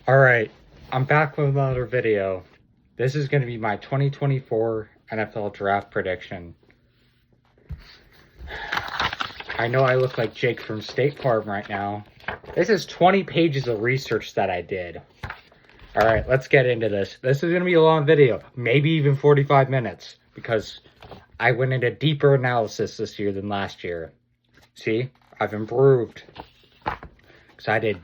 Alright, I'm back with another video. This is going to be my 2024 NFL Draft prediction. I know I look like Jake from State Farm right now. This is 20 pages of research that I did. Alright, let's get into this. This is going to be a long video, maybe even 45 minutes, because I went into deeper analysis this year than last year. See, I've improved. Because I did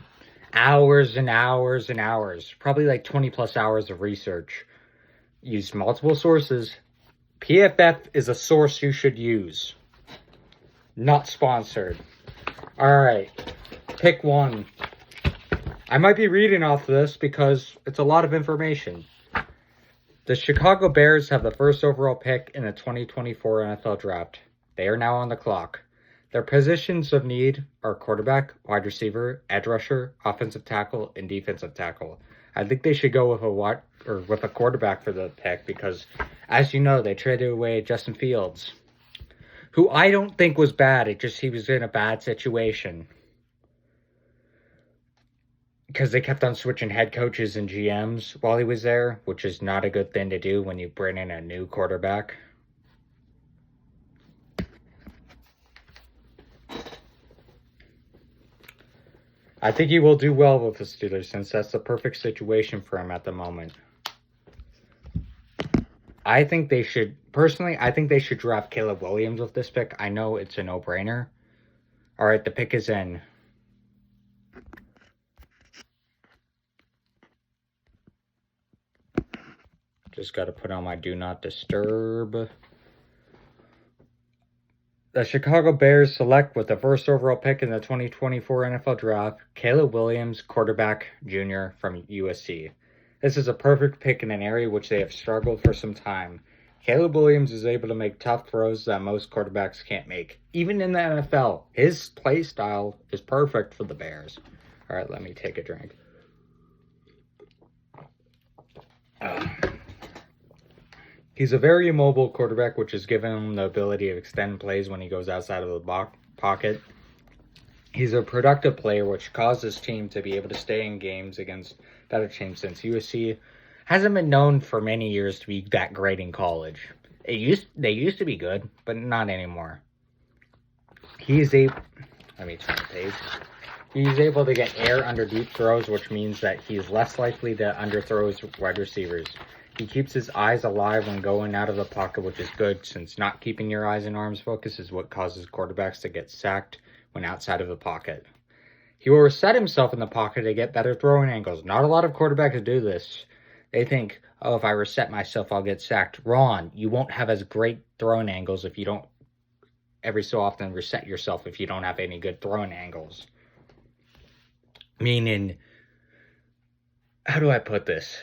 hours and hours and hours, probably like 20 plus hours of research. Used multiple sources. PFF is a source you should use. Not sponsored. Alright, pick one. I might be reading off of this because it's a lot of information. The Chicago Bears have the first overall pick in the 2024 NFL Draft. They are now on the clock. Their positions of need are quarterback, wide receiver, edge rusher, offensive tackle, and defensive tackle. I think they should go with a quarterback for the pick because, as you know, they traded away Justin Fields, who I don't think was bad. It just he was in a bad situation because they kept on switching head coaches and GMs while he was there, which is not a good thing to do when you bring in a new quarterback. I think he will do well with the Steelers since that's the perfect situation for him at the moment. I think they should draft Caleb Williams with this pick. I know it's a no-brainer. All right, the pick is in. Just got to put on my do not disturb. The Chicago Bears select with the first overall pick in the 2024 NFL Draft, Caleb Williams, quarterback junior from USC. This is a perfect pick in an area which they have struggled for some time. Caleb Williams is able to make tough throws that most quarterbacks can't make. Even in the NFL, his play style is perfect for the Bears. All right, let me take a drink. He's a very immobile quarterback, which has given him the ability to extend plays when he goes outside of the pocket. He's a productive player, which caused his team to be able to stay in games against better teams since USC hasn't been known for many years to be that great in college. They used to be good, but not anymore. Let me turn the page. He's able to get air under deep throws, which means that he's less likely to underthrow his wide receivers. He keeps his eyes alive when going out of the pocket, which is good since not keeping your eyes and arms focused is what causes quarterbacks to get sacked when outside of the pocket. He will reset himself in the pocket to get better throwing angles. Not a lot of quarterbacks do this. They think, oh, if I reset myself, I'll get sacked. Wrong. You won't have as great throwing angles if you don't every so often reset yourself if you don't have any good throwing angles. Meaning, how do I put this?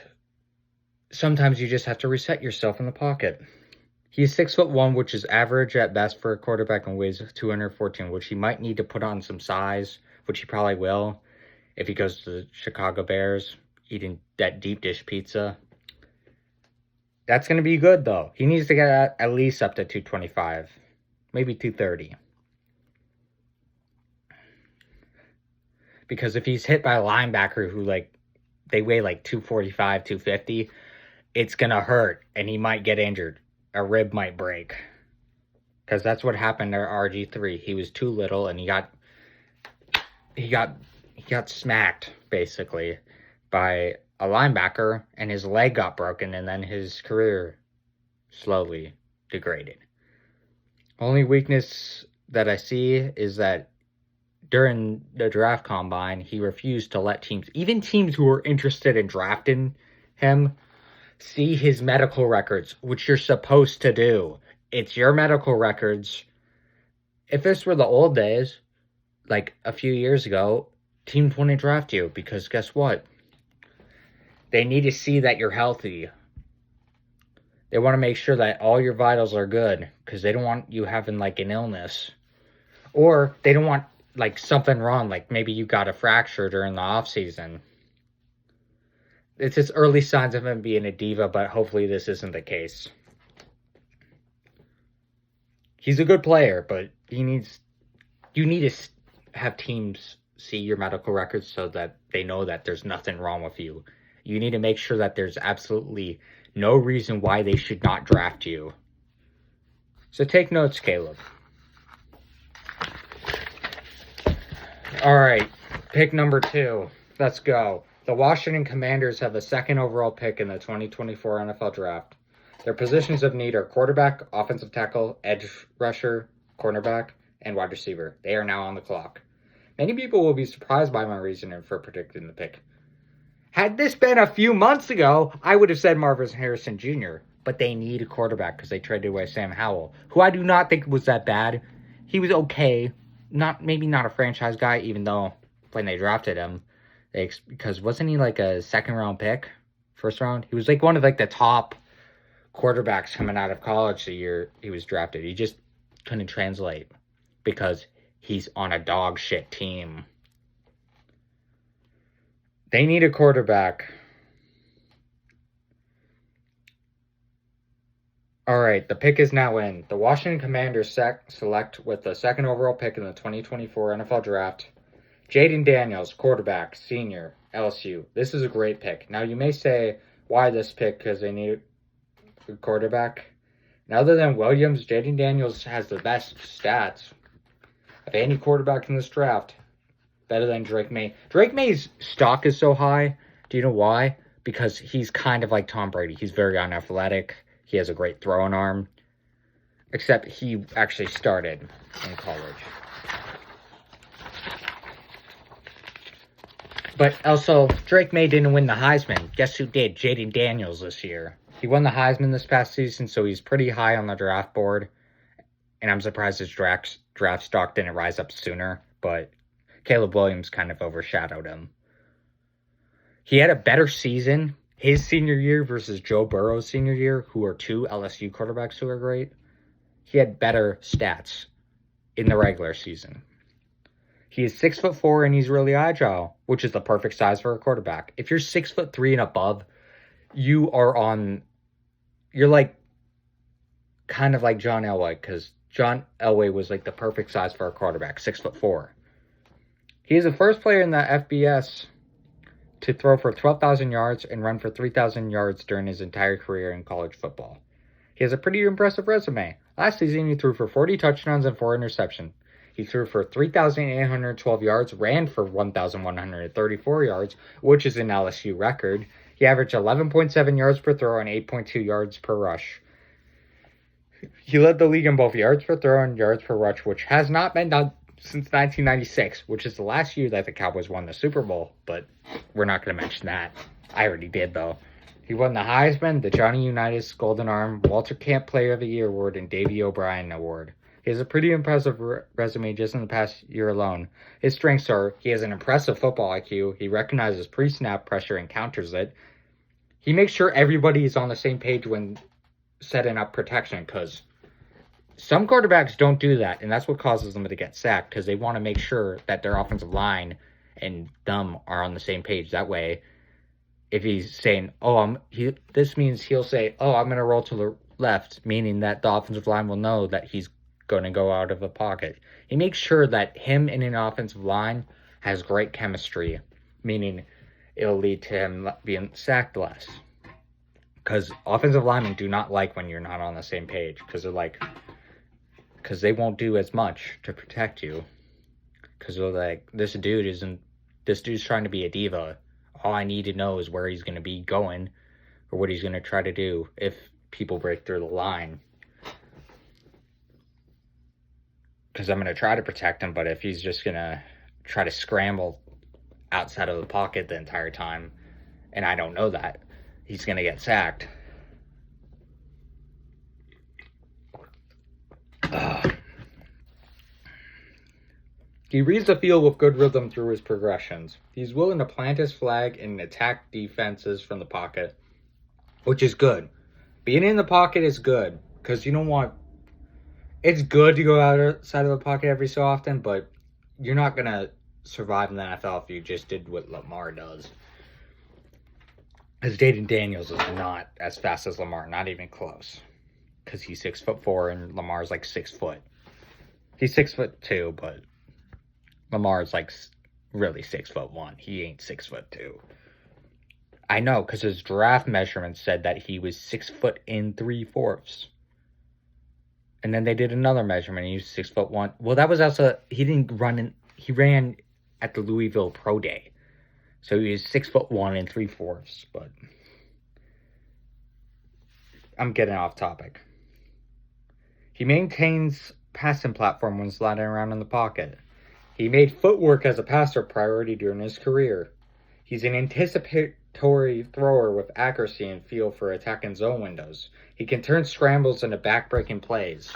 Sometimes you just have to reset yourself in the pocket. He's 6'1", which is average at best for a quarterback, and weighs 214, which he might need to put on some size, which he probably will if he goes to the Chicago Bears, eating that deep dish pizza. That's going to be good, though. He needs to get at least up to 225, maybe 230. Because if he's hit by a linebacker who, they weigh 245, 250, it's going to hurt, and he might get injured. A rib might break. Because that's what happened to RG3. He was too little, and he got smacked, basically, by a linebacker, and his leg got broken, and then his career slowly degraded. Only weakness that I see is that during the draft combine, he refused to let even teams who were interested in drafting him, see his medical records, which you're supposed to do. It's your medical records. If this were the old days, like a few years ago, teams wouldn't draft you because guess what? They need to see that you're healthy. They want to make sure that all your vitals are good because they don't want you having an illness. Or they don't want something wrong, maybe you got a fracture during the off season. It's just early signs of him being a diva, but hopefully this isn't the case. He's a good player, but you need to have teams see your medical records so that they know that there's nothing wrong with you. You need to make sure that there's absolutely no reason why they should not draft you. So take notes, Caleb. All right, pick number 2. Let's go. The Washington Commanders have the 2nd overall pick in the 2024 NFL Draft. Their positions of need are quarterback, offensive tackle, edge rusher, cornerback, and wide receiver. They are now on the clock. Many people will be surprised by my reasoning for predicting the pick. Had this been a few months ago, I would have said Marvin Harrison Jr., but they need a quarterback because they traded away Sam Howell, who I do not think was that bad. He was okay. Maybe not a franchise guy, even though when they drafted him, because wasn't he like a 2nd round pick? 1st round? He was like one of like the top quarterbacks coming out of college the year he was drafted. He just couldn't translate because he's on a dog shit team. They need a quarterback. All right, the pick is now in. The Washington Commanders select with the 2nd overall pick in the 2024 NFL Draft, Jayden Daniels, quarterback, senior, LSU. This is a great pick. Now, you may say, why this pick? Because they need a quarterback. And other than Williams, Jayden Daniels has the best stats of any quarterback in this draft. Better than Drake May. Drake May's stock is so high. Do you know why? Because he's kind of like Tom Brady. He's very unathletic. He has a great throwing arm. Except he actually started in college. But also, Drake May didn't win the Heisman. Guess who did? Jayden Daniels this year. He won the Heisman this past season, so he's pretty high on the draft board. And I'm surprised his draft stock didn't rise up sooner. But Caleb Williams kind of overshadowed him. He had a better season his senior year versus Joe Burrow's senior year, who are 2 LSU quarterbacks who are great. He had better stats in the regular season. He is 6'4" and he's really agile, which is the perfect size for a quarterback. If you're 6'3" and above, you're like kind of like John Elway, because John Elway was like the perfect size for a quarterback, 6'4". He is the first player in the FBS to throw for 12,000 yards and run for 3,000 yards during his entire career in college football. He has a pretty impressive resume. Last season, he threw for 40 touchdowns and 4 interceptions. He threw for 3,812 yards, ran for 1,134 yards, which is an LSU record. He averaged 11.7 yards per throw and 8.2 yards per rush. He led the league in both yards per throw and yards per rush, which has not been done since 1996, which is the last year that the Cowboys won the Super Bowl, but we're not going to mention that. I already did, though. He won the Heisman, the Johnny Unitas Golden Arm, Walter Camp Player of the Year Award, and Davey O'Brien Award. He has a pretty impressive resume just in the past year alone. His strengths are, he has an impressive football IQ, he recognizes pre-snap pressure and counters it. He makes sure everybody is on the same page when setting up protection, because some quarterbacks don't do that, and that's what causes them to get sacked, because they want to make sure that their offensive line and them are on the same page. That way, if he's saying, this means he'll say, I'm going to roll to the left, meaning that the offensive line will know that he's going to go out of the pocket. He makes sure that him and an offensive line has great chemistry, meaning it'll lead to him being sacked less. Because offensive linemen do not like when you're not on the same page, because they won't do as much to protect you. Because they're like, this dude's trying to be a diva. All I need to know is where he's going to be going, or what he's going to try to do if people break through the line. Because I'm going to try to protect him, but if he's just going to try to scramble outside of the pocket the entire time, and I don't know that, he's going to get sacked. He reads the field with good rhythm through his progressions. He's willing to plant his flag and attack defenses from the pocket, which is good. Being in the pocket is good, because you don't want... It's good to go outside of the pocket every so often, but you're not going to survive in the NFL if you just did what Lamar does. Because Jayden Daniels is not as fast as Lamar, not even close. Because he's 6'4" and Lamar's like 6 foot. He's 6'2", but Lamar's like really 6'1". He ain't 6'2". I know, because his draft measurement said that he was 6 foot in 3/4. And then they did another measurement, and he was 6'1". Well, that was also, he didn't run in, he ran at the Louisville Pro Day. So he was 6'1" and 3/4. But I'm getting off topic. He maintains passing platform when sliding around in the pocket. He made footwork as a passer priority during his career. He's an anticipatory thrower with accuracy and feel for attacking zone windows. He can turn scrambles into back-breaking plays.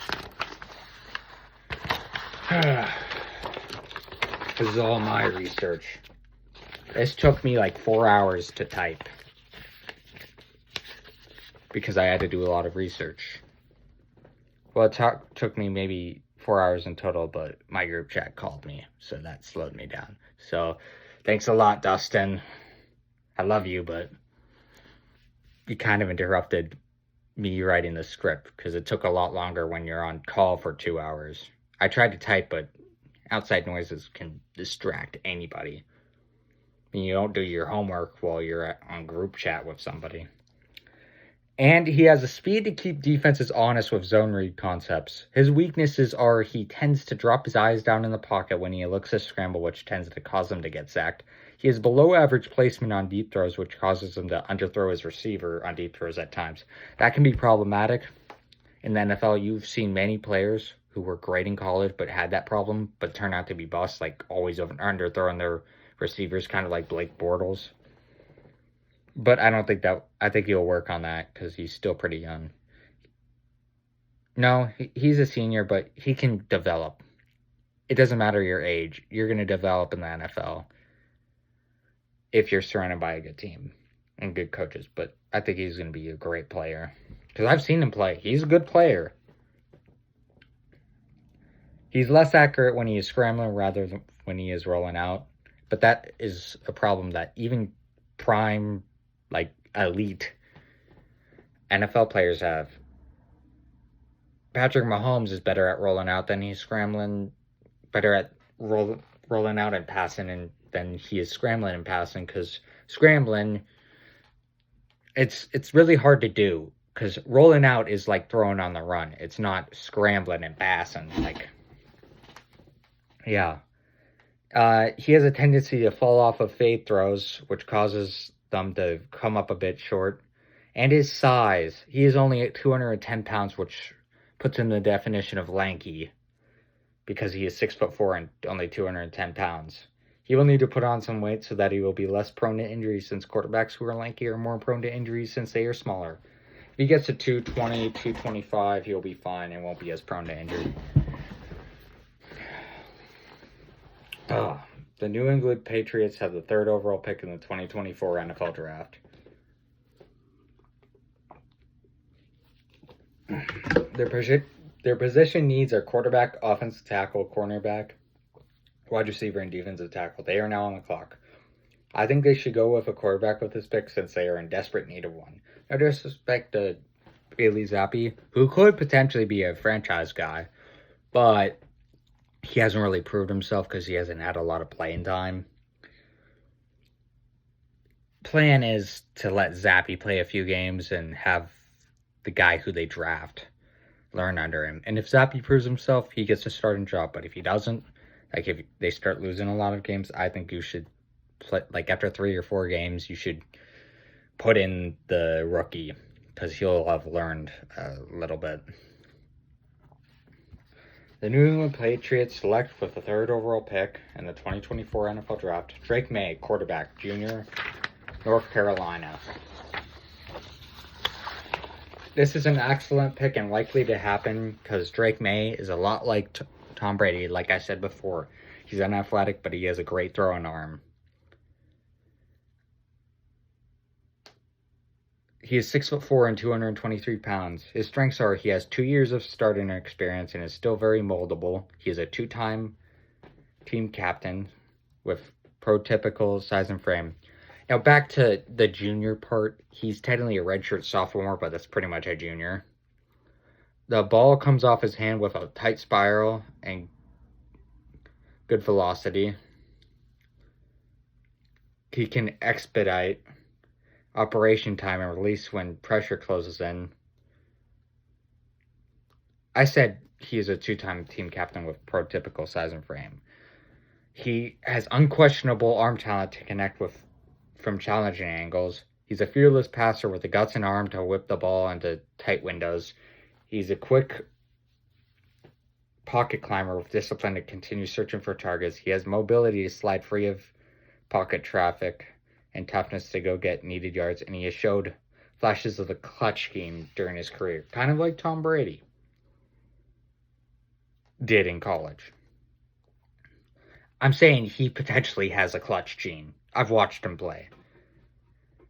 This is all my research. This took me like 4 hours to type because I had to do a lot of research. Well, it took me maybe 4 hours in total, but my group chat called me, so that slowed me down. So, thanks a lot, Dustin. I love you, but you kind of interrupted me writing the script because it took a lot longer when you're on call for 2 hours. I tried to type, but outside noises can distract anybody. And you don't do your homework while you're on group chat with somebody. And he has the speed to keep defenses honest with zone read concepts. His weaknesses are he tends to drop his eyes down in the pocket when he looks to scramble, which tends to cause him to get sacked. He has below average placement on deep throws, which causes him to underthrow his receiver on deep throws at times. That can be problematic. In the NFL, you've seen many players who were great in college but had that problem, but turn out to be busts, like always underthrowing their receivers, kind of like Blake Bortles. But I don't think that, I think he'll work on that because he's still pretty young. No, he's a senior, but he can develop. It doesn't matter your age. You're going to develop in the NFL if you're surrounded by a good team and good coaches. But I think he's going to be a great player because I've seen him play. He's a good player. He's less accurate when he is scrambling rather than when he is rolling out. But that is a problem that even prime, like elite NFL players have. Patrick Mahomes is better at rolling out than he's scrambling, better at rolling out and passing than he is scrambling and passing, because scrambling, it's really hard to do, because rolling out is like throwing on the run. It's not scrambling and passing. Like, yeah. He has a tendency to fall off of fade throws, which causes them to come up a bit short. And his size. He is only at 210 pounds, which puts him in the definition of lanky, because he is 6'4" and only 210 pounds. He will need to put on some weight so that he will be less prone to injuries, since quarterbacks who are lanky are more prone to injuries since they are smaller. If he gets to 220, 225, he'll be fine and won't be as prone to injury. The New England Patriots have the 3rd overall pick in the 2024 NFL Draft. Their position needs are quarterback, offensive tackle, cornerback, wide receiver, and defensive tackle. They are now on the clock. I think they should go with a quarterback with this pick since they are in desperate need of one. No disrespect to Bailey Zappi, who could potentially be a franchise guy, but he hasn't really proved himself because he hasn't had a lot of playing time. Plan is to let Zappi play a few games and have the guy who they draft learn under him. And if Zappi proves himself, he gets a starting job. But if he doesn't, like if they start losing a lot of games, I think you should play, like after 3 or 4 games, you should put in the rookie because he'll have learned a little bit. The New England Patriots select with the 3rd overall pick in the 2024 NFL Draft, Drake May, quarterback, junior, North Carolina. This is an excellent pick and likely to happen because Drake May is a lot like Tom Brady. Like I said before, he's unathletic, but he has a great throwing arm. He is 6'4" and 223 pounds. His strengths are he has 2 years of starting experience and is still very moldable. He is a 2-time team captain with prototypical size and frame. Now back to the junior part. He's technically a redshirt sophomore, but that's pretty much a junior. The ball comes off his hand with a tight spiral and good velocity. he can expedite operation time and release when pressure closes in. I said he is a two-time team captain with prototypical size and frame. He has unquestionable arm talent to connect with from challenging angles. He's a fearless passer with the guts and arm to whip the ball into tight windows. He's a quick pocket climber with discipline to continue searching for targets. He has mobility to slide free of pocket traffic and toughness to go get needed yards, and he has showed flashes of the clutch game during his career, kind of like Tom Brady did in college. I'm saying he potentially has a clutch gene. I've watched him play.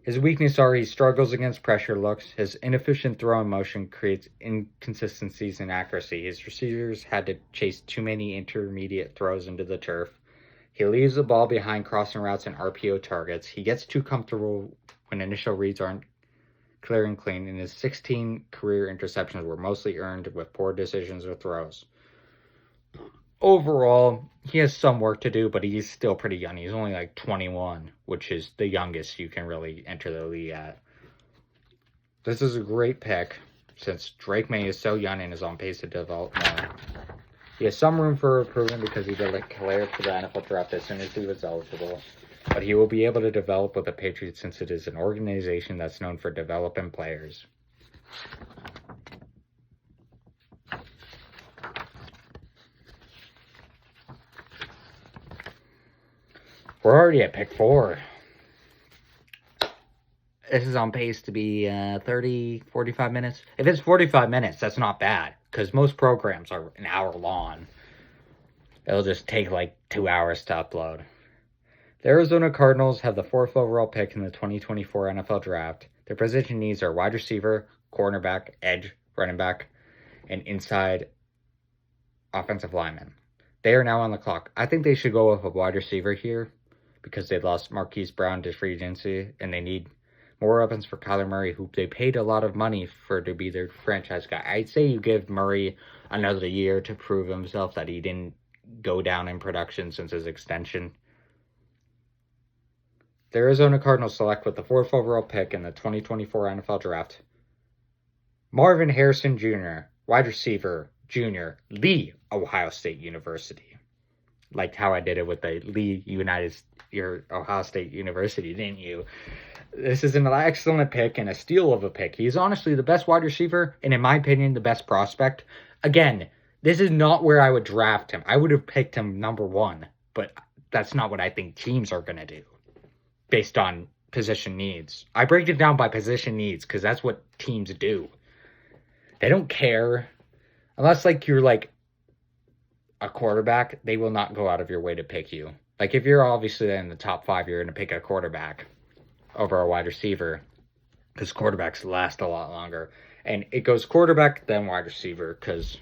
His weaknesses are he struggles against pressure looks. His inefficient throwing motion creates inconsistencies in accuracy. His receivers had to chase too many intermediate throws into the turf. He leaves the ball behind crossing routes and RPO targets. He gets too comfortable when initial reads aren't clear and clean, and his 16 career interceptions were mostly earned with poor decisions or throws. Overall, he has some work to do, but he's still pretty young. He's only like 21, which is the youngest you can really enter the league at. This is a great pick, since Drake May is so young and is on pace to develop more. He has some room for improvement because he declared for the NFL draft as soon as he was eligible, but he will be able to develop with the Patriots since it is an organization that's known for developing players. We're already at pick 4. This is on pace to be 30, 45 minutes. If it's 45 minutes, that's not bad, because most programs are an hour long. It'll just take like 2 hours to upload. The Arizona Cardinals have the 4th overall pick in the 2024 NFL Draft. Their position needs are wide receiver, cornerback, edge, running back, and inside offensive lineman. They are now on the clock. I think they should go with a wide receiver here because they lost Marquise Brown to free agency, and they need more weapons for Kyler Murray, who they paid a lot of money for to be their franchise guy. I'd say you give Murray another year to prove himself that he didn't go down in production since his extension. The Arizona Cardinals select with the 4th overall pick in the 2024 NFL Draft Marvin Harrison Jr., wide receiver, junior, Lee, Ohio State University. Liked how I did it with the Lee Ohio State University, didn't you? This is an excellent pick and a steal of a pick. He's honestly the best wide receiver and, in my opinion, the best prospect. Again, this is not where I would draft him. I would have picked him number 1, but that's not what I think teams are going to do based on position needs. I break it down by position needs because that's what teams do. They don't care. Unless, like, you're, like, a quarterback, they will not go out of your way to pick you. Like, if you're obviously in the top 5, you're going to pick a quarterback over a wide receiver because quarterbacks last a lot longer. And it goes quarterback, then wide receiver, because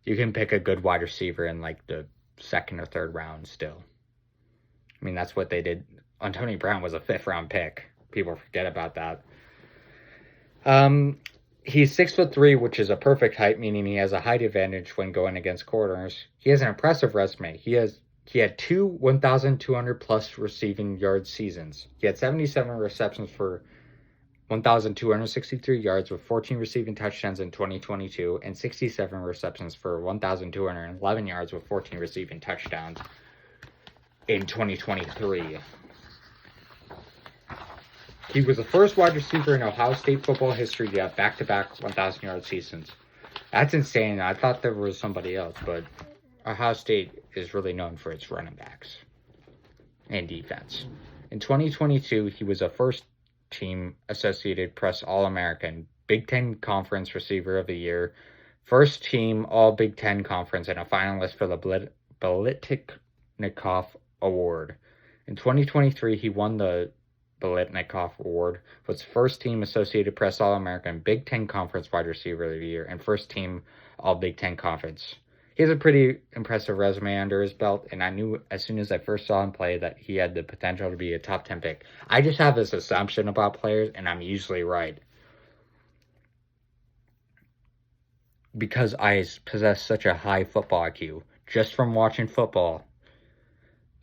you can pick a good wide receiver in, like, the 2nd or 3rd round still. I mean, that's what they did. Antonio Brown was a 5th-round pick. People forget about that. He's 6'3", which is a perfect height, meaning he has a height advantage when going against corners. He has an impressive resume. He had 2 1,200-plus receiving yard seasons. He had 77 receptions for 1,263 yards with 14 receiving touchdowns in 2022 and 67 receptions for 1,211 yards with 14 receiving touchdowns in 2023. He was the first wide receiver in Ohio State football history to have back-to-back 1,000-yard seasons. That's insane. I thought there was somebody else, but Ohio State is really known for its running backs and defense. In 2022, he was a first-team Associated Press All-American, Big Ten Conference Receiver of the Year, first-team All-Big Ten Conference, and a finalist for the Biletnikoff Award. In 2023, he won the Biletnikoff Award, was first-team Associated Press All-American, Big Ten Conference Wide Receiver of the Year, and first-team All-Big Ten Conference. He has a pretty impressive resume under his belt, and I knew as soon as I first saw him play that he had the potential to be a top 10 pick. I just have this assumption about players, and I'm usually right. Because I possess such a high football IQ, just from watching football,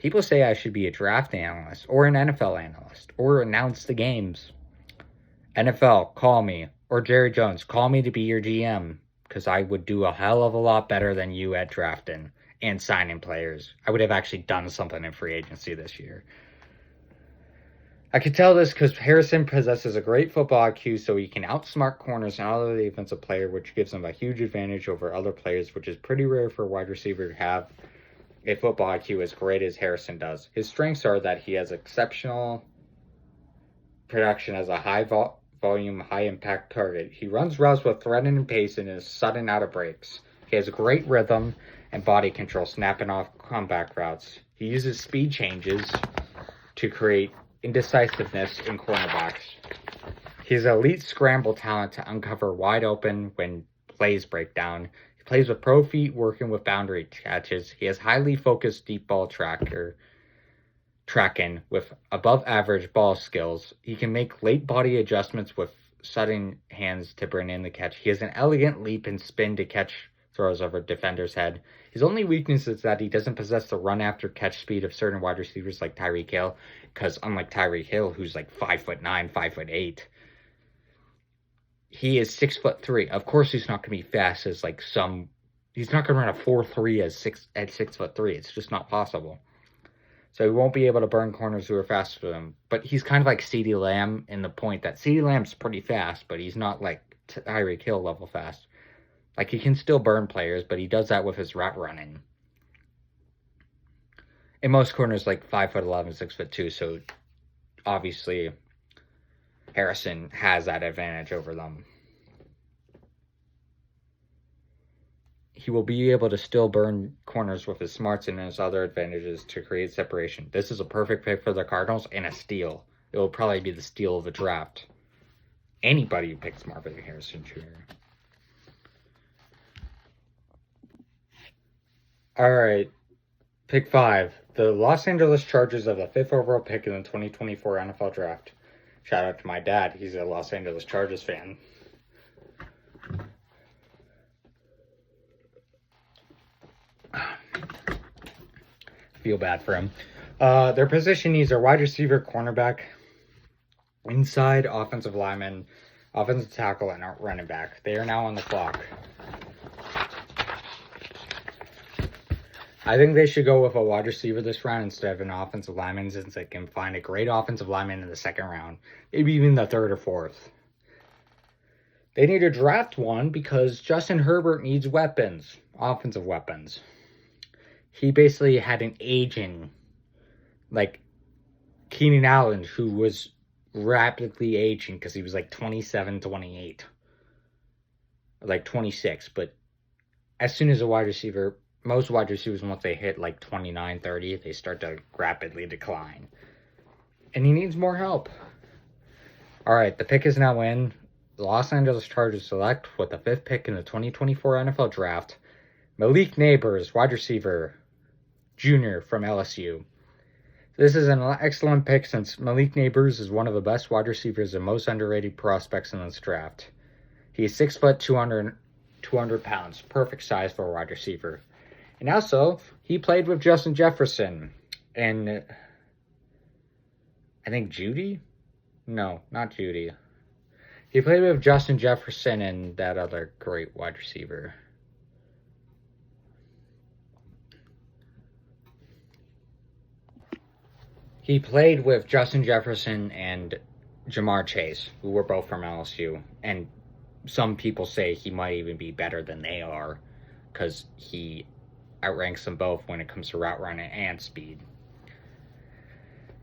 People say I should be a draft analyst or an NFL analyst or announce the games. NFL, call me. Or Jerry Jones, call me to be your GM. Because I would do a hell of a lot better than you at drafting and signing players. I would have actually done something in free agency this year. I could tell this because Harrison possesses a great football IQ, so he can outsmart corners and other defensive player, which gives him a huge advantage over other players, which is pretty rare for a wide receiver to have a football IQ as great as Harrison does. His strengths are that he has exceptional production as a high volume, high impact target. He runs routes with threatening pace and is sudden out of breaks. He has great rhythm and body control, snapping off comeback routes. He uses speed changes to create indecisiveness in cornerbacks. He has elite scramble talent to uncover wide open when plays break down. He plays with pro feet, working with boundary catches. He has highly focused deep ball tracking with above average ball skills. He can make late body adjustments with sudden hands to bring in the catch. He has an elegant leap and spin to catch throws over a defender's head. His only weakness is that he doesn't possess the run after catch speed of certain wide receivers like Tyreek Hill, because unlike Tyreek Hill, who's like 5'9", 5'8", he is 6'3". Of course, he's not going to be fast as like some. He's not going to run a 4.3 at 6'3". It's just not possible. So he won't be able to burn corners who are faster than him. But he's kind of like CeeDee Lamb in the point that CeeDee Lamb's pretty fast, but he's not like Tyreek Hill level fast. Like, he can still burn players, but he does that with his route running. And most corners like 5'11", 6'2", so obviously Harrison has that advantage over them. He will be able to still burn corners with his smarts and his other advantages to create separation. This is a perfect pick for the Cardinals and a steal. It will probably be the steal of the draft. Anybody who picks Marvin Harrison Jr. All right, pick 5. The Los Angeles Chargers have the 5th overall pick in the 2024 NFL Draft. Shout out to my dad. He's a Los Angeles Chargers fan. Feel bad for him. Their position needs are wide receiver, cornerback, inside offensive lineman, offensive tackle, and running back. They are now on the clock. I think they should go with a wide receiver this round instead of an offensive lineman, since they can find a great offensive lineman in the 2nd round, maybe even the 3rd or 4th. They need to draft one because Justin Herbert needs weapons, offensive weapons. He basically had an aging, like Keenan Allen, who was rapidly aging because he was like 27, 28, like 26. But as soon as a wide receiver, most wide receivers, once they hit like 29, 30, they start to rapidly decline. And he needs more help. All right, the pick is now in. The Los Angeles Chargers select with the 5th pick in the 2024 NFL Draft, Malik Nabers, wide receiver, junior from LSU. This is an excellent pick since Malik Nabers is one of the best wide receivers and most underrated prospects in this draft. He is 6 foot, 200 pounds, perfect size for a wide receiver. And also, he played with Justin Jefferson and I think Judy? No, not Judy. He played with Justin Jefferson and that other great wide receiver. He played with Justin Jefferson and Jamar Chase, who were both from LSU. And some people say he might even be better than they are because he outranks them both when it comes to route running and speed.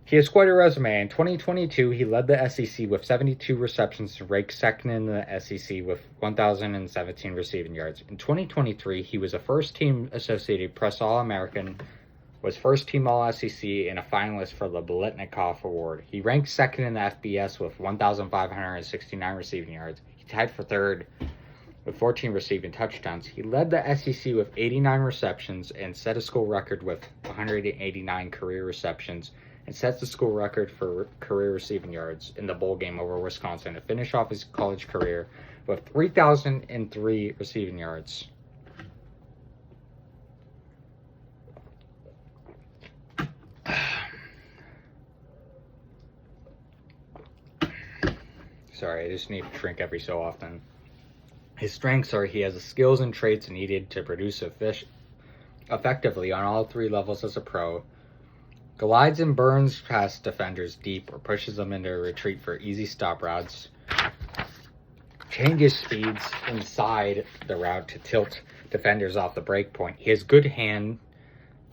He has quite a resume. In 2022, he led the SEC with 72 receptions to rank 2nd in the SEC with 1,017 receiving yards. In 2023, he was a first-team Associated Press All-American, was first-team All-SEC, and a finalist for the Biletnikoff Award. He ranked 2nd in the FBS with 1,569 receiving yards. He tied for 3rd with 14 receiving touchdowns. He led the SEC with 89 receptions and set a school record with 189 career receptions, and sets the school record for career receiving yards in the bowl game over Wisconsin to finish off his college career with 3,003 receiving yards. Sorry, I just need to drink every so often. His strengths are he has the skills and traits needed to produce a fish effectively on all 3 levels as a pro, glides and burns past defenders deep or pushes them into a retreat for easy stop routes, changes speeds inside the route to tilt defenders off the break point. He has good hand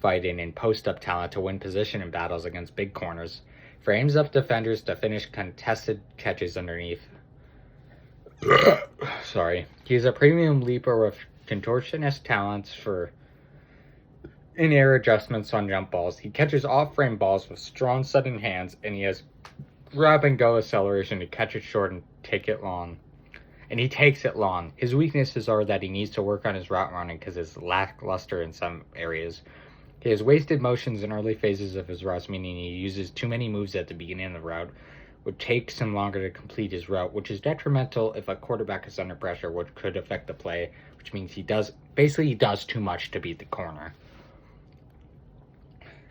fighting and post-up talent to win position in battles against big corners, frames up defenders to finish contested catches underneath. Sorry. He's a premium leaper with contortionist talents for in-air adjustments on jump balls. He catches off-frame balls with strong sudden hands, and he has grab-and-go acceleration to catch it short and take it long. And he takes it long. His weaknesses are that he needs to work on his route running because it's lackluster in some areas. He has wasted motions in early phases of his routes, meaning he uses too many moves at the beginning of the route, which takes him longer to complete his route, which is detrimental if a quarterback is under pressure, which could affect the play, which means he does too much to beat the corner.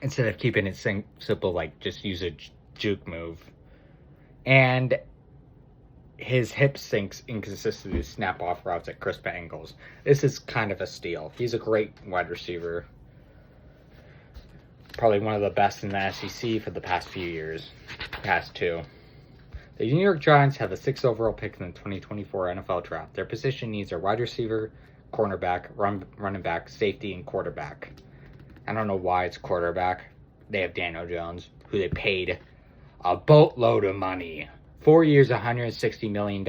Instead of keeping it simple, like just use a juke move. And his hip sinks inconsistently snap off routes at crisp angles. This is kind of a steal. He's a great wide receiver. Probably one of the best in the SEC for the past few years. Past 2. The New York Giants have the 6th overall pick in the 2024 NFL Draft. Their position needs are wide receiver, cornerback, running back, safety, and quarterback. I don't know why it's quarterback. They have Daniel Jones, who they paid a boatload of money. 4 years, $160 million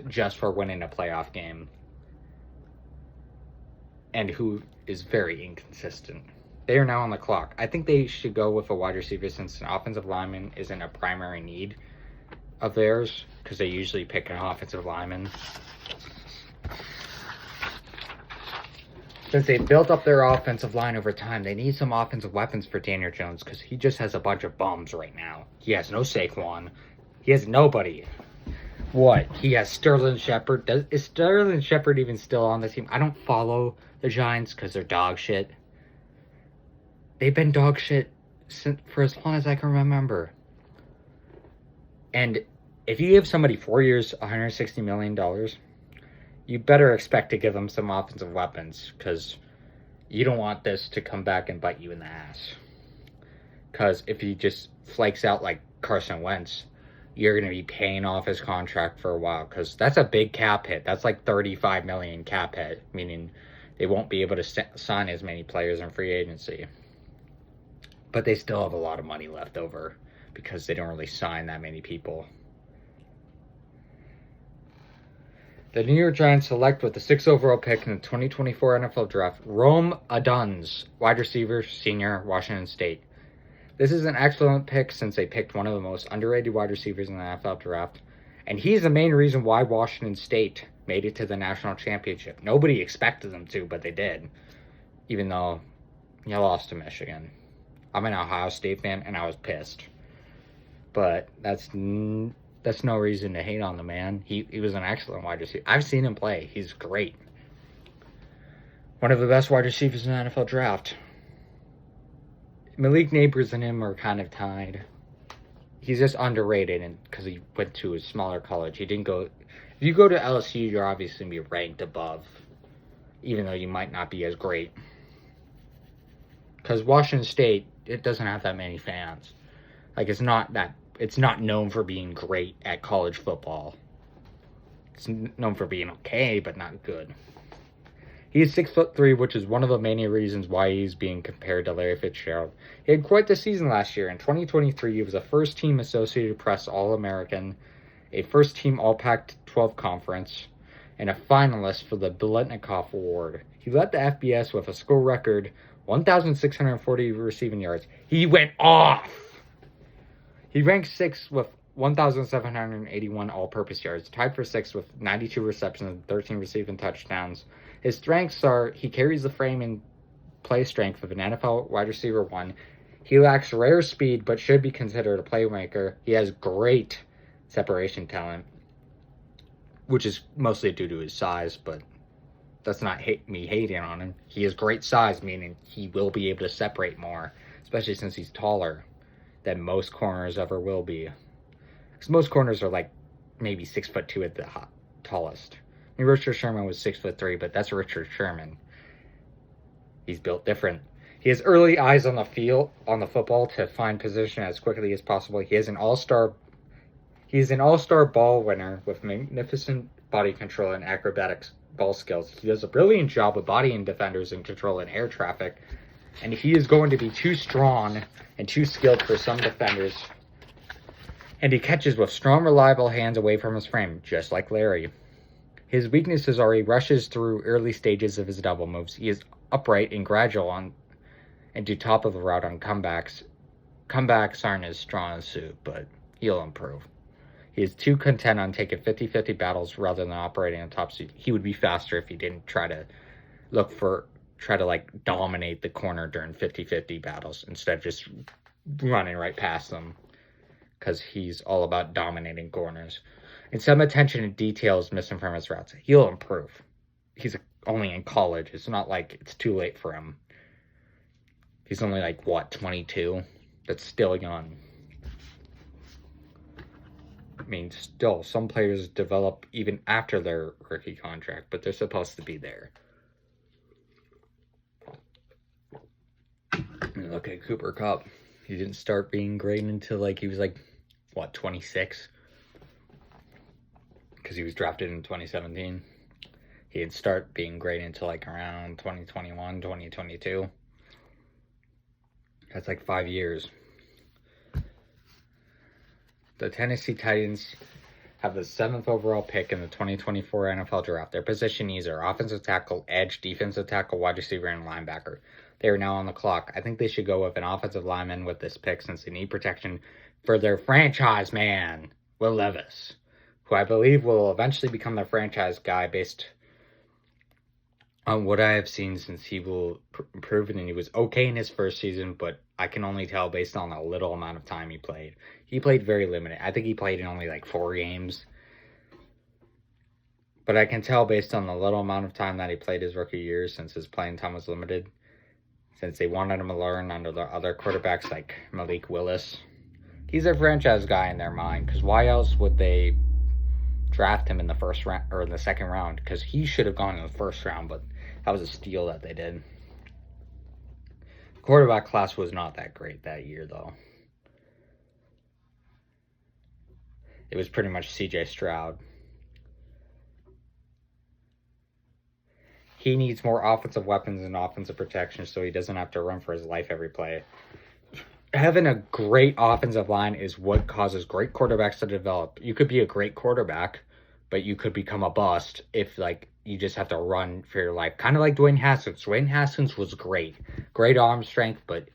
just for winning a playoff game. And who is very inconsistent. They are now on the clock. I think they should go with a wide receiver since an offensive lineman isn't a primary need of theirs, because they usually pick an offensive lineman. Since they built up their offensive line over time, they need some offensive weapons for Daniel Jones, because he just has a bunch of bums right now. He has no Saquon. He has nobody. What? He has Sterling Shepard. Is Sterling Shepard even still on the team? I don't follow the Giants because they're dog shit. They've been dog shit for as long as I can remember. And if you give somebody 4 years, $160 million, you better expect to give them some offensive weapons, because you don't want this to come back and bite you in the ass. Because if he just flakes out like Carson Wentz, you're going to be paying off his contract for a while, because that's a big cap hit. That's like $35 million cap hit, meaning they won't be able to sign as many players in free agency. But they still have a lot of money left over because they don't really sign that many people. The New York Giants select with the 6th overall pick in the 2024 NFL Draft, Rome Odunze, wide receiver, senior, Washington State. This is an excellent pick since they picked one of the most underrated wide receivers in the NFL Draft. And he's the main reason why Washington State made it to the national championship. Nobody expected them to, but they did. Even though he lost to Michigan. I'm an Ohio State fan, and I was pissed. But that's no reason to hate on the man. He was an excellent wide receiver. I've seen him play. He's great. One of the best wide receivers in the NFL Draft. Malik Nabers and him are kind of tied. He's just underrated because he went to a smaller college. He didn't go... If you go to LSU, you're obviously going to be ranked above. Even though you might not be as great. Because Washington State, it doesn't have that many fans. Like, it's not known for being great at college football. It's known for being okay, but not good. He's 6'3", which is one of the many reasons why he's being compared to Larry Fitzgerald. He had quite the season last year. In 2023, he was a first-team Associated Press All-American, a first-team All-Pac-12 Conference, and a finalist for the Biletnikoff Award. He led the FBS with a school record 1,640 receiving yards. He went off! He ranked 6th with 1,781 all-purpose yards, tied for 6th with 92 receptions and 13 receiving touchdowns. His strengths are he carries the frame and play strength of an NFL wide receiver 1. He lacks rare speed, but should be considered a playmaker. He has great separation talent, which is mostly due to his size, but that's not me hating on him. He has great size, meaning he will be able to separate more, especially since he's taller than most corners ever will be. Because most corners are like maybe 6'2" at the tallest. I mean, Richard Sherman was 6'3", but that's Richard Sherman. He's built different. He has early eyes on the field, on the football, to find position as quickly as possible. He is an all-star ball winner with magnificent body control and acrobatics ball skills. He does a brilliant job of bodying defenders and controlling air traffic. And he is going to be too strong and too skilled for some defenders. And he catches with strong, reliable hands away from his frame, just like Larry. His weaknesses are he rushes through early stages of his double moves. He is upright and gradual and to top of the route on comebacks. Comebacks aren't his strong suit, but he'll improve. He is too content on taking 50-50 battles rather than operating on top suit. He would be faster if he didn't try to like dominate the corner during 50-50 battles instead of just running right past them, because he's all about dominating corners. And some attention to detail is missing from his routes. He'll improve. He's only in college. It's not like it's too late for him. He's only like, 22? That's still young. I mean, still, some players develop even after their rookie contract, but they're supposed to be there. And look at Cooper Kupp. He didn't start being great until he was 26? Because he was drafted in 2017. He didn't start being great until around 2021, 2022. That's 5 years. The Tennessee Titans have the 7th overall pick in the 2024 NFL Draft. Their position needs are offensive tackle, edge, defensive tackle, wide receiver, and linebacker. They are now on the clock. I think they should go with an offensive lineman with this pick since they need protection for their franchise man, Will Levis, who I believe will eventually become their franchise guy based on what I have seen since he will improve, and he was okay in his first season, but I can only tell based on the little amount of time he played. He played very limited. I think he played in only 4 games. But I can tell based on the little amount of time that he played his rookie year, since his playing time was limited, since they wanted him to learn under the other quarterbacks like Malik Willis. He's a franchise guy in their mind, because why else would they draft him in the first round or in the second round? Because he should have gone in the first round, but that was a steal that they did. Quarterback class was not that great that year, though. It was pretty much C.J. Stroud. He needs more offensive weapons and offensive protection so he doesn't have to run for his life every play. Having a great offensive line is what causes great quarterbacks to develop. You could be a great quarterback, but you could become a bust if you just have to run for your life. Kind of like Dwayne Haskins. Dwayne Haskins was great. Great arm strength, but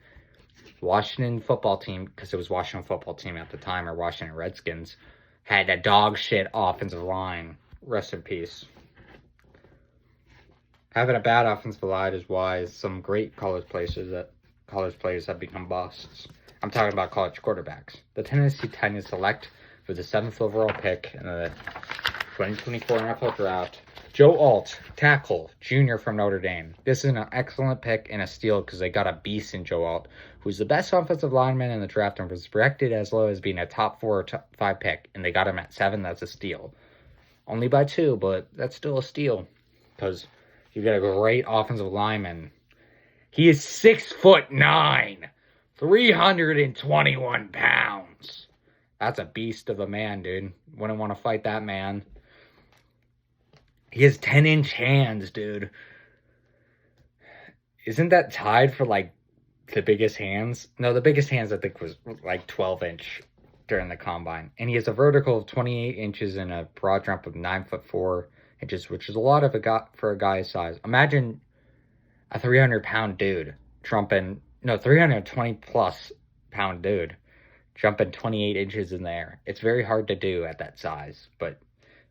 Washington football team, because it was Washington football team at the time, or Washington Redskins, had a dog shit offensive line. Rest in peace. Having a bad offensive line is why some great college players have become busts. I'm talking about college quarterbacks. The Tennessee Titans select for the 7th overall pick in the 2024 NFL Draft Joe Alt, tackle, junior from Notre Dame. This is an excellent pick and a steal because they got a beast in Joe Alt, who's the best offensive lineman in the draft and was projected as low as being a top 4 or top 5 pick, and they got him at 7. That's a steal. Only by 2, but that's still a steal because you got a great offensive lineman. He is 6'9", 321 pounds. That's a beast of a man, dude. Wouldn't want to fight that man. He has 10-inch hands, dude. Isn't that tied for, the biggest hands? No, the biggest hands, I think, was, 12-inch during the combine. And he has a vertical of 28 inches and a broad jump of 9'4" inches, which is a lot for a guy's size. Imagine a 300-pound dude 320-plus pound dude jumping 28 inches in the air. It's very hard to do at that size, but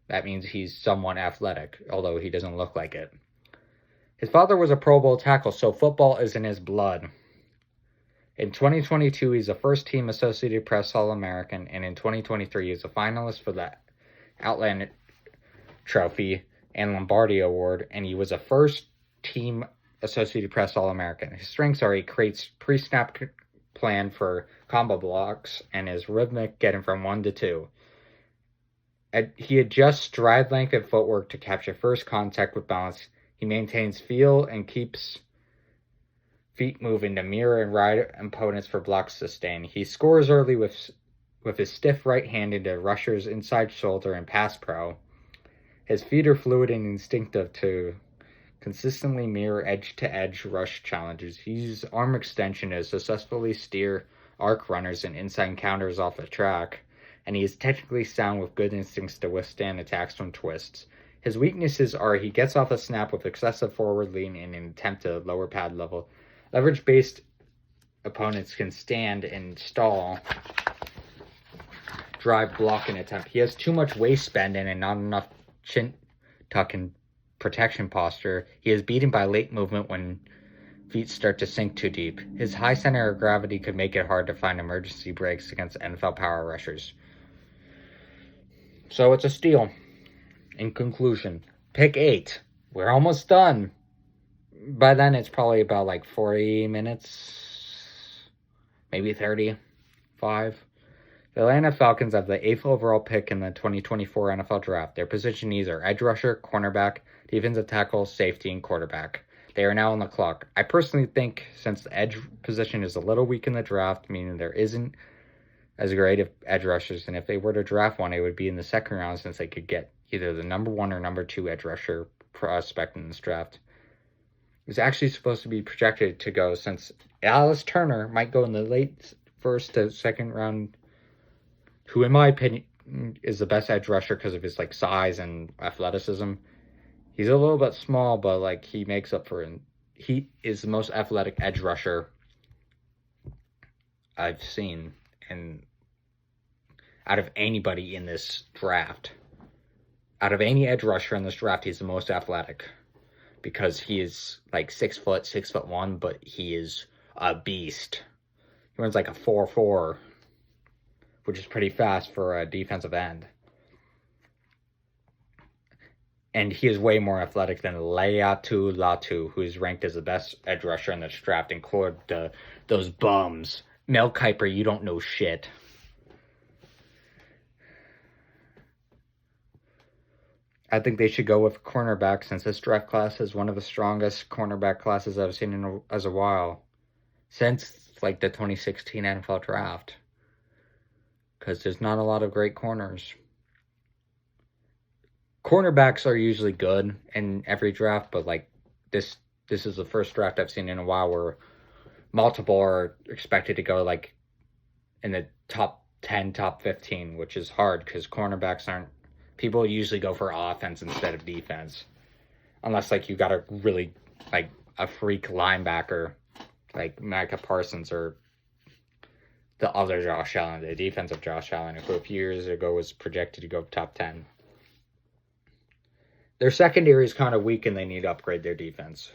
that means he's somewhat athletic, although he doesn't look like it. His father was a Pro Bowl tackle, so football is in his blood. In 2022, he's a first-team Associated Press All-American, and in 2023, he's a finalist for the Outland Trophy and Lombardi Award, and he was a first-team Associated Press All-American. His strengths are he creates pre-snap plan for combo blocks, and his rhythmic getting from 1 to 2. He adjusts stride length and footwork to capture first contact with balance. He maintains feel and keeps feet moving to mirror and ride opponents for block sustain. He scores early with his stiff right hand into rushers inside shoulder and pass pro. His feet are fluid and instinctive to consistently mirror edge-to-edge rush challenges. He uses arm extension to successfully steer arc runners and inside counters off the track, and he is technically sound with good instincts to withstand attacks from twists. His weaknesses are he gets off the snap with excessive forward lean in an attempt to lower pad level. Leverage-based opponents can stand and stall, drive, block, and attempt. He has too much waist bending and not enough chin tuck and protection posture. He is beaten by late movement when feet start to sink too deep. His high center of gravity could make it hard to find emergency breaks against NFL power rushers. So it's a steal. In conclusion, pick 8. We're almost done. By then, it's probably about like 40 minutes, maybe 35. The Atlanta Falcons have the 8th overall pick in the 2024 NFL Draft. Their position needs are edge rusher, cornerback, defensive tackle, safety, and quarterback. They are now on the clock. I personally think since the edge position is a little weak in the draft, meaning there isn't as great of edge rushers, and if they were to draft one, it would be in the second round since they could get either the number 1 or number 2 edge rusher prospect in this draft. It's actually supposed to be projected to go since Alice Turner might go in the late first to second round, who in my opinion is the best edge rusher because of his like size and athleticism. He's a little bit small, but like he makes up for it. He is the most athletic edge rusher I've seen, and out of anybody in this draft, out of any edge rusher in this draft, he's the most athletic. Because he is like 6 foot, 6'1", but he is a beast. He runs like a 4.4, which is pretty fast for a defensive end. And he is way more athletic than Laiatu Latu, who is ranked as the best edge rusher in this draft, including those bums. Mel Kiper, you don't know shit. I think they should go with cornerback since this draft class is one of the strongest cornerback classes I've seen in a while. Since like the 2016 NFL draft. Because there's not a lot of great corners. Cornerbacks are usually good in every draft, but like this is the first draft I've seen in a while where multiple are expected to go like in the top 10, top 15, which is hard because cornerbacks aren't. People usually go for offense instead of defense. Unless, like, you got a really, like, a freak linebacker, like Micah Parsons or the other Josh Allen, the defensive Josh Allen, who a few years ago was projected to go top 10. Their secondary is kind of weak and they need to upgrade their defense.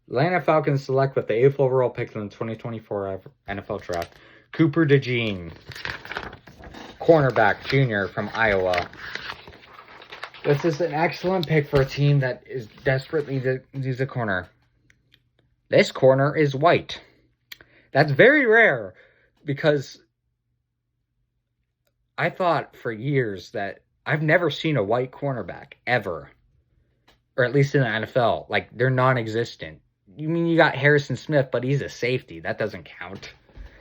Atlanta Falcons select with the 8th overall pick in the 2024 NFL Draft, Cooper DeJean, cornerback junior from Iowa. This is an excellent pick for a team that is desperately needs a corner. This corner is white. That's very rare because I thought for years that I've never seen a white cornerback ever. Or at least in the NFL. Like, they're non-existent. You mean you got Harrison Smith, but he's a safety. That doesn't count.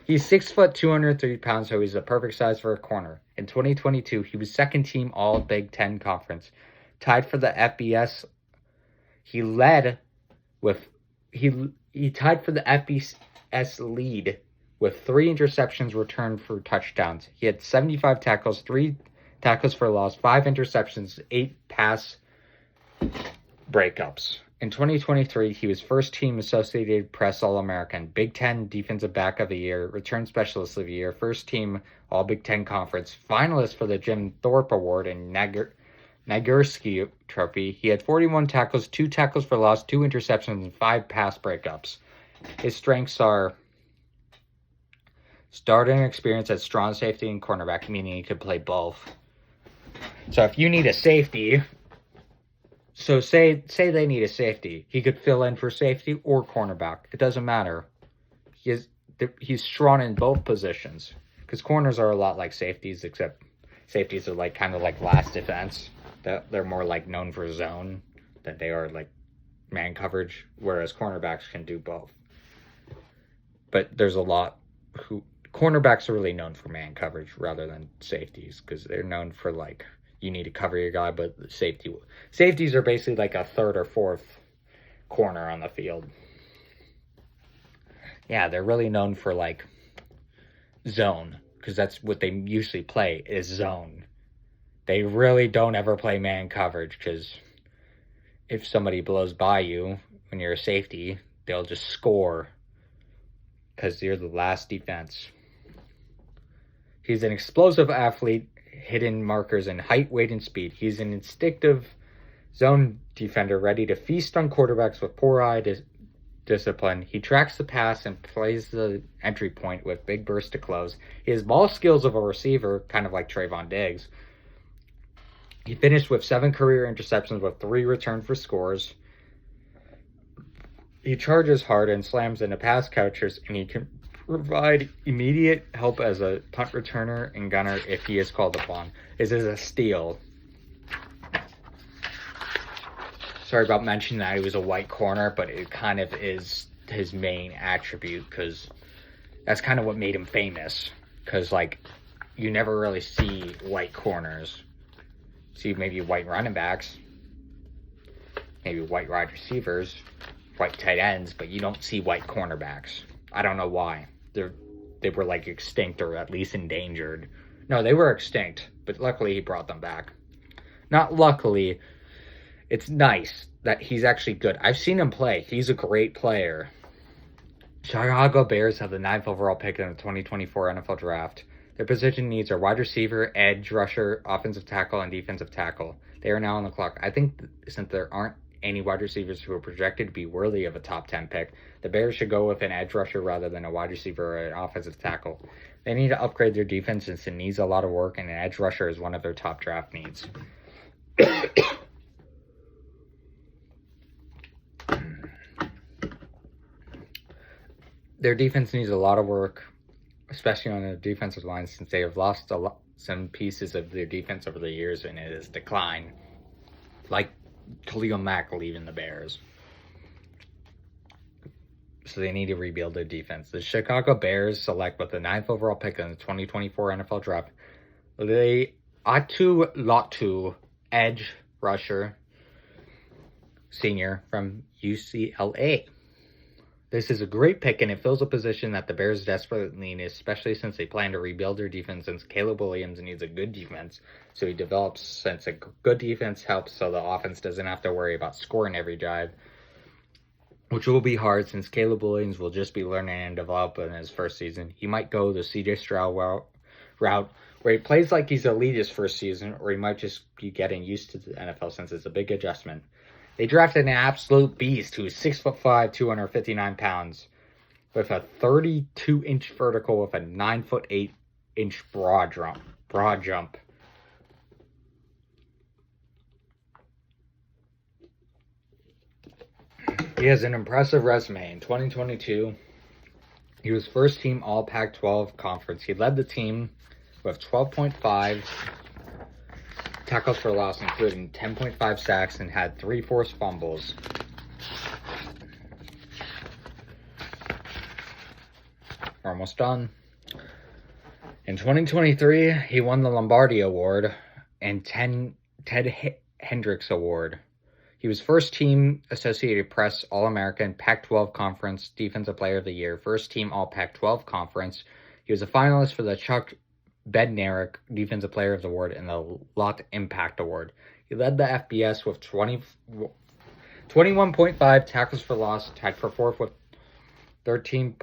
He's 6 foot, 230 pounds, so he's the perfect size for a corner. In 2022, he was second team All Big Ten Conference. Tied for the FBS. He tied for the FBS lead with 3 interceptions returned for touchdowns. He had 75 tackles, 3 tackles for loss, 5 interceptions, 8 pass breakups. In 2023, he was first team Associated Press All-American, Big Ten Defensive Back of the Year, Return Specialist of the Year, first team All Big Ten Conference, finalist for the Jim Thorpe Award and Nagurski Trophy. He had 41 tackles, 2 tackles for loss, 2 interceptions, and 5 pass breakups. His strengths are starting experience at strong safety and cornerback, meaning he could play both. So if you need a safety... So say they need a safety. He could fill in for safety or cornerback. It doesn't matter. He's strong in both positions. Because corners are a lot like safeties, except Safeties are like kind of like last defense. They're more like known for zone than they are like man coverage, whereas cornerbacks can do both. But there's a lot who cornerbacks are really known for man coverage rather than safeties, because they're known for like you need to cover your guy, but safeties are basically like a third or fourth corner on the field. Yeah, they're really known for like zone, because that's what they usually play is zone. They really don't ever play man coverage, because if somebody blows by you when you're a safety, they'll just score because you're the last defense. He's an explosive athlete, hidden markers in height, weight, and speed. He's an instinctive zone defender ready to feast on quarterbacks with poor eye discipline. He tracks the pass and plays the entry point with big bursts to close. He has ball skills of a receiver, kind of like Trayvon Diggs. He finished with 7 career interceptions with 3 returned for scores. He charges hard and slams into pass catchers, and he can provide immediate help as a punt returner and gunner if he is called upon. This is a steal. Sorry about mentioning that he was a white corner, but it kind of is his main attribute, because that's kind of what made him famous. Because, like, you never really see white corners. See maybe white running backs, maybe white wide receivers, white tight ends, but you don't see white cornerbacks. I don't know why. They were like extinct, or at least endangered. No, they were extinct, but luckily he brought them back. Not luckily. It's nice that he's actually good. I've seen him play. He's a great player. Chicago Bears have the 9th overall pick in the 2024 NFL Draft. Their position needs are wide receiver, edge rusher, offensive tackle, and defensive tackle. They are now on the clock. I think since there aren't any wide receivers who are projected to be worthy of a top 10 pick, the Bears should go with an edge rusher rather than a wide receiver or an offensive tackle. They need to upgrade their defense since it needs a lot of work, and an edge rusher is one of their top draft needs. Their defense needs a lot of work, especially on the defensive line, since they have lost some pieces of their defense over the years, and it has declined. Like Khalil Mack leaving the Bears. So they need to rebuild their defense. The Chicago Bears select with the 9th overall pick in the 2024 NFL Draft Laiatu Latu, edge rusher, senior from UCLA. This is a great pick, and it fills a position that the Bears desperately need, especially since they plan to rebuild their defense, since Caleb Williams needs a good defense. So he develops, since a good defense helps, so the offense doesn't have to worry about scoring every drive, which will be hard since Caleb Williams will just be learning and developing in his first season. He might go the CJ Stroud route, where he plays like he's elite his first season, or he might just be getting used to the NFL since it's a big adjustment. They drafted an absolute beast who is 6'5", 259 pounds, with a 32-inch vertical with a 9'8" broad jump. He has an impressive resume. In 2022, he was first team All Pac-12 conference. He led the team with 12.5 tackles for loss, including 10.5 sacks, and had 3 forced fumbles. We're almost done. In 2023, he won the Lombardi Award and Ted Hendricks Award. He was first team Associated Press All-American Pac-12 Conference Defensive Player of the Year, first team All Pac-12 Conference. He was a finalist for the Chuck Bednarik Defensive Player of the Award and the Lot Impact Award. He led the FBS with 21.5 tackles for loss, tied for fourth with 13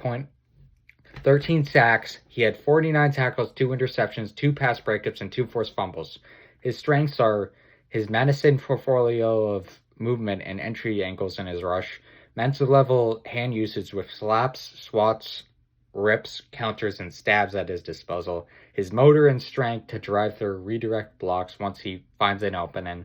sacks. He had 49 tackles, 2 interceptions, 2 pass breakups, and 2 forced fumbles. His strengths are his medicine portfolio of movement and entry angles in his rush, mental level hand usage with slaps, swats, rips, counters, and stabs at his disposal, his motor and strength to drive through redirect blocks once he finds an opening.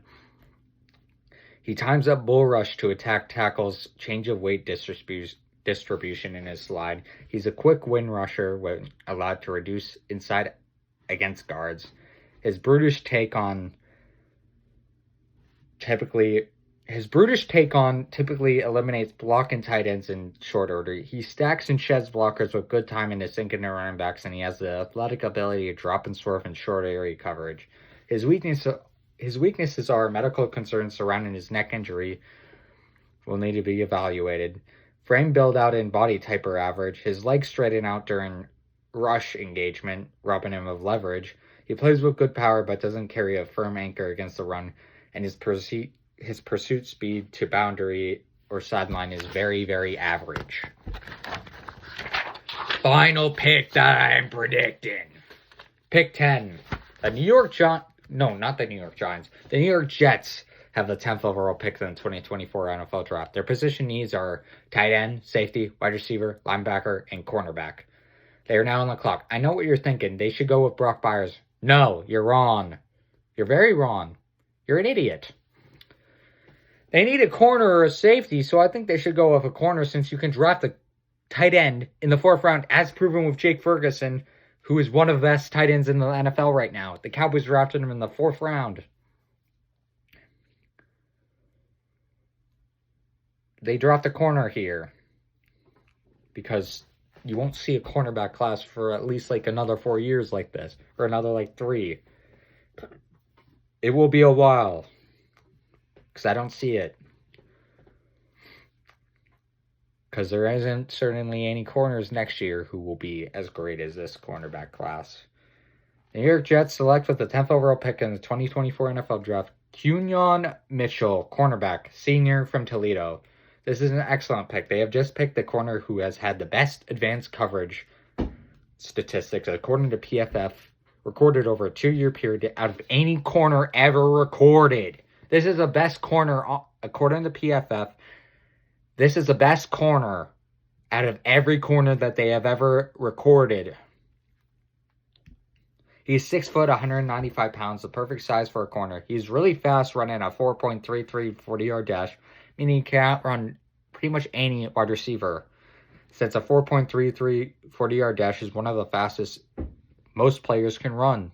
He times up bull rush to attack tackles, change of weight distribution in his slide. He's a quick win rusher when allowed to reduce inside against guards. His brutish take on typically eliminates blocking tight ends in short order. He stacks and sheds blockers with good timing to sink into running backs, and he has the athletic ability to drop and swerve in short area coverage. His weaknesses are medical concerns surrounding his neck injury will need to be evaluated. Frame build out and body type are average. His legs straighten out during rush engagement, robbing him of leverage. He plays with good power but doesn't carry a firm anchor against the run, and his pursuit speed to boundary or sideline is very, very average. Final pick that I'm predicting. Pick 10. The New York Giants have the 10th overall pick in the 2024 NFL Draft. Their position needs are tight end, safety, wide receiver, linebacker, and cornerback. They are now on the clock. I know what you're thinking. They should go with Brock Byers. No, you're wrong. You're very wrong. You're an idiot. They need a corner or a safety, so I think they should go with a corner since you can draft a tight end in the 4th round, as proven with Jake Ferguson, who is one of the best tight ends in the NFL right now. The Cowboys drafted him in the 4th round. They draft a corner here because you won't see a cornerback class for at least like another 4 years like this, or another like 3. It will be a while because I don't see it. Because there isn't certainly any corners next year who will be as great as this cornerback class. The New York Jets select with the 10th overall pick in the 2024 NFL Draft, Quinyon Mitchell, cornerback, senior from Toledo. This is an excellent pick. They have just picked the corner who has had the best advanced coverage statistics, according to PFF, recorded over a 2-year period out of any corner ever recorded. This is the best corner, according to PFF. This is the best corner out of every corner that they have ever recorded. He's 6 foot, 195 pounds, the perfect size for a corner. He's really fast, running a 4.33 40-yard dash, meaning he can run pretty much any wide receiver, since a 4.33 40-yard dash is one of the fastest most players can run,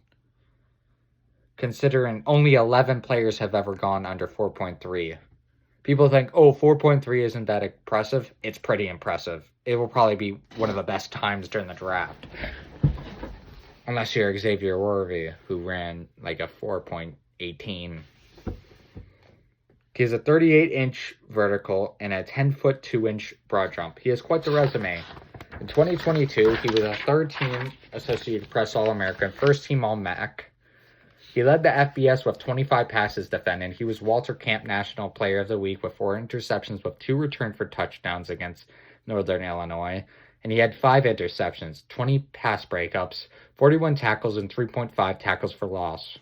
considering only 11 players have ever gone under 4.3. People think, oh, 4.3 isn't that impressive. It's pretty impressive. It will probably be one of the best times during the draft. Unless you're Xavier Worthy, who ran like a 4.18. He has a 38-inch vertical and a 10-foot 2-inch broad jump. He has quite the resume. In 2022, he was a 3rd-team Associated Press All-American, 1st-team All-MAC. He led the FBS with 25 passes defended. He was Walter Camp National Player of the Week with 4 interceptions with 2 returned for touchdowns against Northern Illinois. And he had 5 interceptions, 20 pass breakups, 41 tackles, and 3.5 tackles for loss.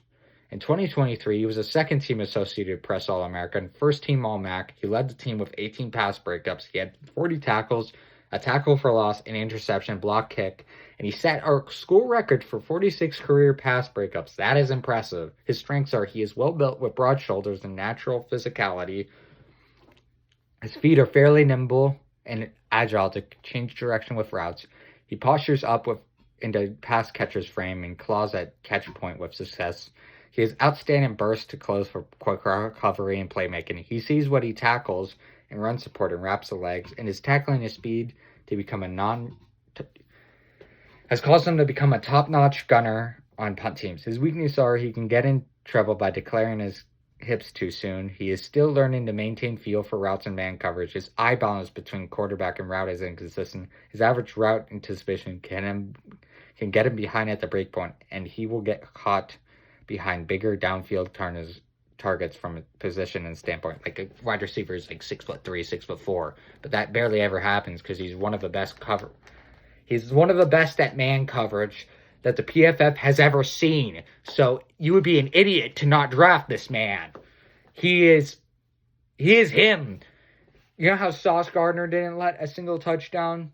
In 2023, he was a 2nd-team Associated Press All-American, 1st-team All-MAC. He led the team with 18 pass breakups. He had 40 tackles, a tackle for loss, an interception, block kick, and he set our school record for 46 career pass breakups. That is impressive. His strengths are he is well built with broad shoulders and natural physicality. His feet are fairly nimble and agile to change direction with routes. He postures up into pass catcher's frame and claws at catch point with success. He has outstanding burst to close for quick recovery and playmaking. He sees what he tackles and run support and wraps the legs, and his tackling his speed to become has caused him to become a top-notch gunner on punt teams. His weaknesses are he can get in trouble by declaring his hips too soon. He is still learning to maintain feel for routes and man coverage. His eye balance between quarterback and route is inconsistent. His average route anticipation can get him behind at the break point, and he will get caught behind bigger downfield targets from a position and standpoint. Like a wide receiver is like 6'3", 6'4", but that barely ever happens because he's one of the best He's one of the best at man coverage that the PFF has ever seen. So you would be an idiot to not draft this man. He is him. You know how Sauce Gardner didn't let a single touchdown?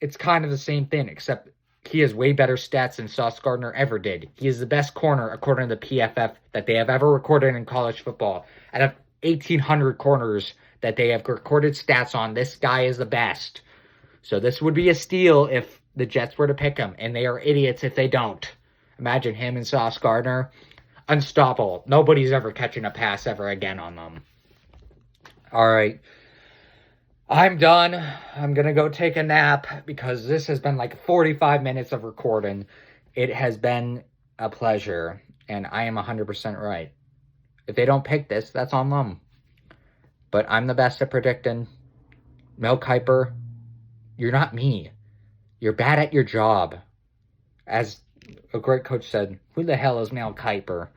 It's kind of the same thing, except he has way better stats than Sauce Gardner ever did. He is the best corner, according to the PFF, that they have ever recorded in college football. Out of 1,800 corners that they have recorded stats on, this guy is the best. So this would be a steal if the Jets were to pick him, and they are idiots if they don't. Imagine him and Sauce Gardner. unstoppable. Nobody's ever catching a pass ever again on them. All right. I'm done. I'm going to go take a nap because this has been like 45 minutes of recording. It has been a pleasure, and I am 100% right. If they don't pick this, that's on them. But I'm the best at predicting. Mel Kiper, you're not me. You're bad at your job. As a great coach said, who the hell is Mel Kiper?